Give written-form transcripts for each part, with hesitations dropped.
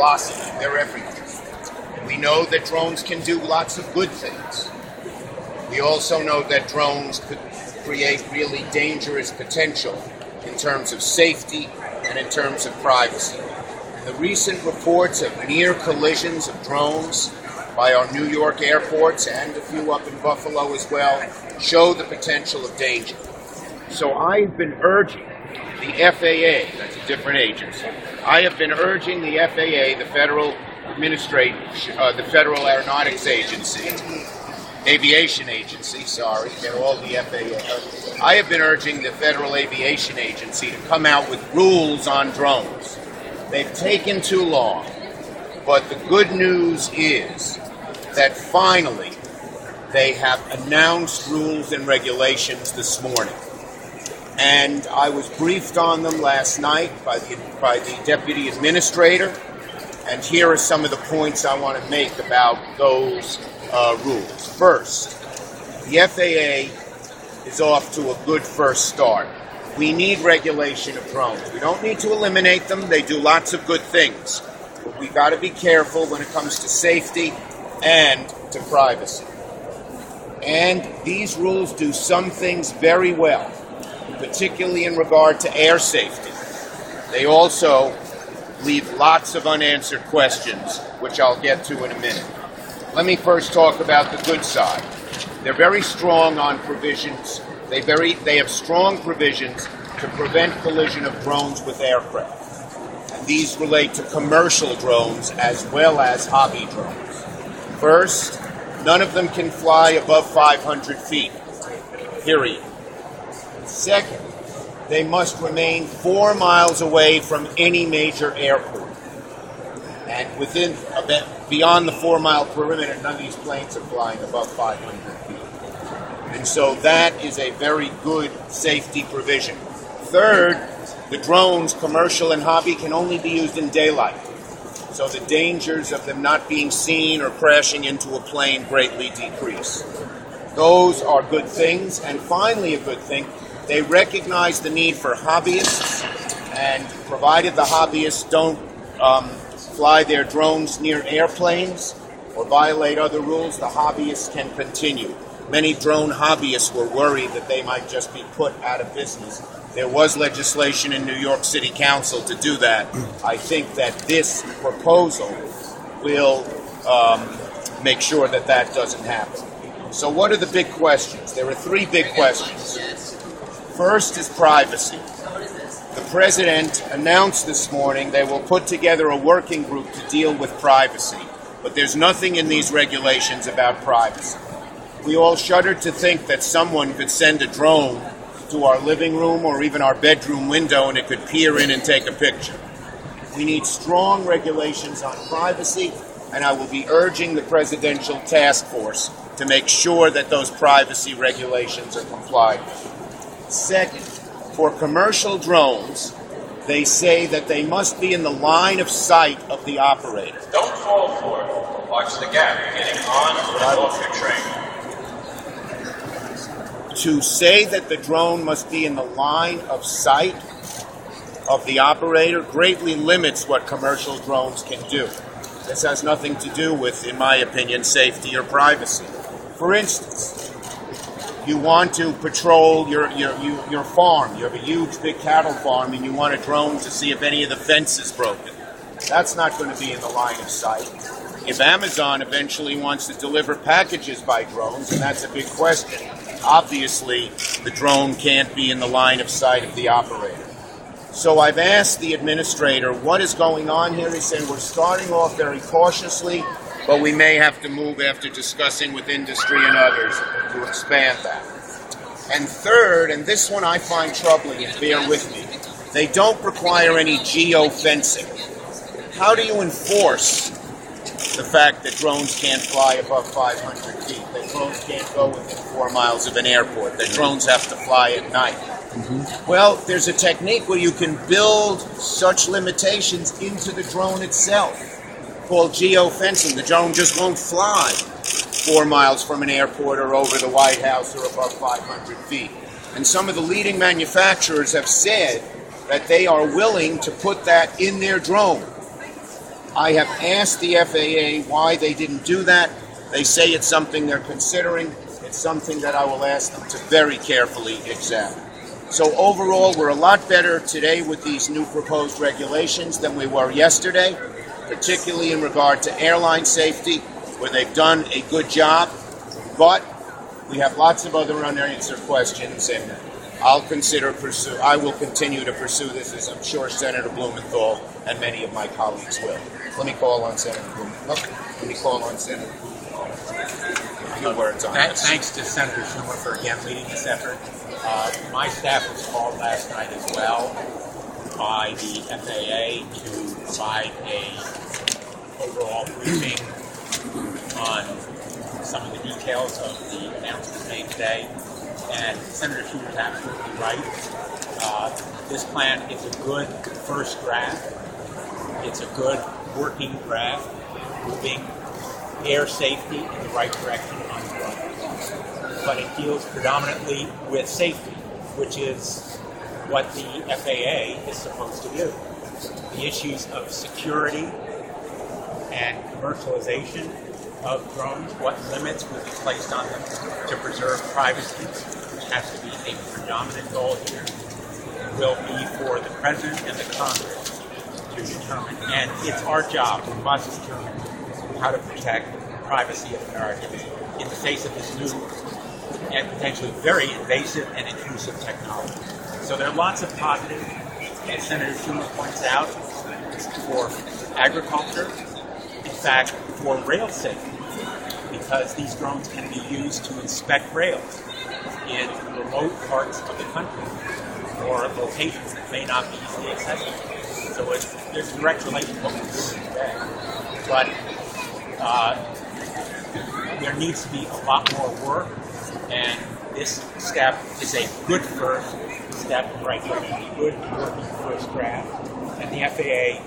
blossoming. They're everywhere. We know that drones can do lots of good things. We also know that drones could create really dangerous potential in terms of safety and in terms of privacy. And the recent reports of near collisions of drones by our New York airports and a few up in Buffalo as well show the potential of danger. So I've been urging the FAA, that's a different agency, I have been urging the FAA, the Federal Aeronautics Agency, Aviation Agency, get all the FAA. I have been urging the Federal Aviation Agency to come out with rules on drones. They've taken too long, but the good news is that finally they have announced rules and regulations this morning. And I was briefed on them last night by the Deputy Administrator, and here are some of the points I want to make about those rules. First, the FAA is off to a good first start. We need regulation of drones. We don't need to eliminate them. They do lots of good things. But we've got to be careful when it comes to safety and to privacy. And these rules do some things very well, particularly in regard to air safety. They also leave lots of unanswered questions, which I'll get to in a minute. Let me first talk about the good side. They're very strong on provisions. They have strong provisions to prevent collision of drones with aircraft. And these relate to commercial drones as well as hobby drones. First, none of them can fly above 500 feet, period. Second, they must remain 4 miles away from any major airport. And beyond the 4 mile perimeter, none of these planes are flying above 500 feet. And so that is a very good safety provision. Third, the drones, commercial and hobby, can only be used in daylight. So the dangers of them not being seen or crashing into a plane greatly decrease. Those are good things. And finally, a good thing, they recognize the need for hobbyists, and provided the hobbyists don't fly their drones near airplanes or violate other rules, the hobbyists can continue. Many drone hobbyists were worried that they might just be put out of business. There was legislation in New York City Council to do that. I think that this proposal will make sure that that doesn't happen. So what are the big questions? There are three big questions. First is privacy. The President announced this morning they will put together a working group to deal with privacy, but there's nothing in these regulations about privacy. We all shudder to think that someone could send a drone to our living room or even our bedroom window and it could peer in and take a picture. We need strong regulations on privacy, and I will be urging the Presidential Task Force to make sure that those privacy regulations are complied with. Second, for commercial drones, they say that they must be in the line of sight of the operator. Don't fall for it. Watch the gap. You're getting on and off your train. To say that the drone must be in the line of sight of the operator greatly limits what commercial drones can do. This has nothing to do with, in my opinion, safety or privacy. For instance, you want to patrol your farm. You have a huge, big cattle farm, and you want a drone to see if any of the fence is broken. That's not going to be in the line of sight. If Amazon eventually wants to deliver packages by drones, and that's a big question, obviously the drone can't be in the line of sight of the operator. So I've asked the administrator what is going on here. He said we're starting off very cautiously, but we may have to move after discussing with industry and others to expand that. And third, and this one I find troubling, and bear with me, they don't require any geofencing. How do you enforce the fact that drones can't fly above 500 feet, that drones can't go within 4 miles of an airport, that drones have to fly at night? Mm-hmm. Well, there's a technique where you can build such limitations into the drone itself, called geofencing. The drone just won't fly 4 miles from an airport or over the White House or above 500 feet. And some of the leading manufacturers have said that they are willing to put that in their drone. I have asked the FAA why they didn't do that. They say it's something they're considering. It's something that I will ask them to very carefully examine. So overall, we're a lot better today with these new proposed regulations than we were yesterday, particularly in regard to airline safety, where they've done a good job. But we have lots of other unanswered questions, and I will continue to pursue this, as I'm sure Senator Blumenthal and many of my colleagues will. Let me call on Senator Blumenthal. A few words on this. Thanks to Senator Schumer for again leading this effort. My staff was called last night as well by the FAA to provide a overall briefing on some of the details of the announcement made today. And Senator Schumer is absolutely right. This plan is a good first draft. It's a good working draft, moving air safety in the right direction on drones. But it deals predominantly with safety, which is what the FAA is supposed to do. The issues of security and commercialization of drones, what limits will be placed on them to preserve privacy, which has to be a predominant goal here, will be for the President and the Congress to determine. And it's our job, we must determine how to protect the privacy of Americans in the face of this new and potentially very invasive and intrusive technology. So there are lots of positives, as Senator Schumer points out, for agriculture, in fact, for rail safety, because these drones can be used to inspect rails in remote parts of the country or locations that may not be easily accessible. So there's a direct relation to what we're doing today. But there needs to be a lot more work, and this step is a good first step in the right direction, a good working first draft, and the FAA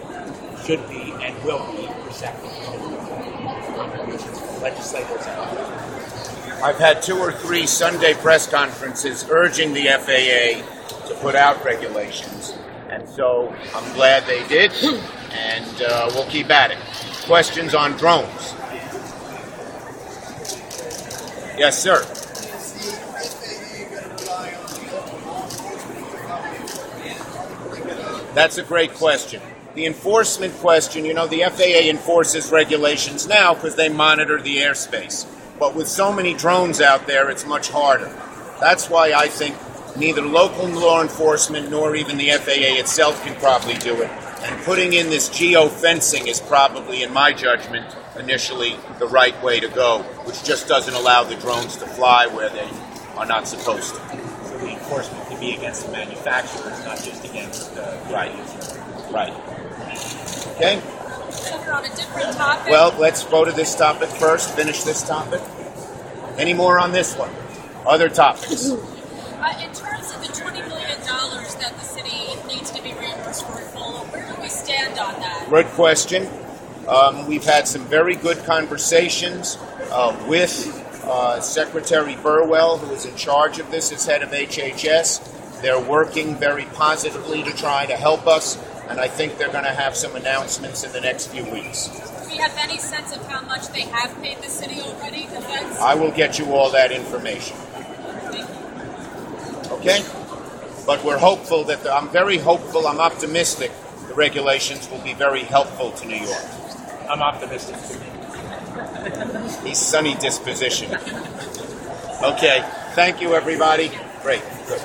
should be and will be receptive to contributions from legislators and others. I've had 2 or 3 Sunday press conferences urging the FAA to put out regulations, and so I'm glad they did, and we'll keep at it. Questions on drones? Yes, sir. That's a great question. The enforcement question, the FAA enforces regulations now because they monitor the airspace. But with so many drones out there, it's much harder. That's why I think neither local law enforcement nor even the FAA itself can probably do it. And putting in this geo-fencing is probably, in my judgment, initially the right way to go, which just doesn't allow the drones to fly where they are not supposed to. So the enforcement can be against the manufacturers, not just against the users. Right. Okay? Senator, on a different topic. Well, let's go to this topic first, finish this topic. Any more on this one? Other topics? In terms of the $20 million that the city needs to be reimbursed for in full, where do we stand on that? Good question. We've had some very good conversations with Secretary Burwell, who is in charge of this as head of HHS. They're working very positively to try to help us, and I think they're going to have some announcements in the next few weeks. Do we have any sense of how much they have paid the city already? Defense? I will get you all that information. Okay? But we're hopeful that I'm very hopeful, I'm optimistic the regulations will be very helpful to New York. I'm optimistic too. He's sunny disposition. Okay. Thank you, everybody. Great. Good.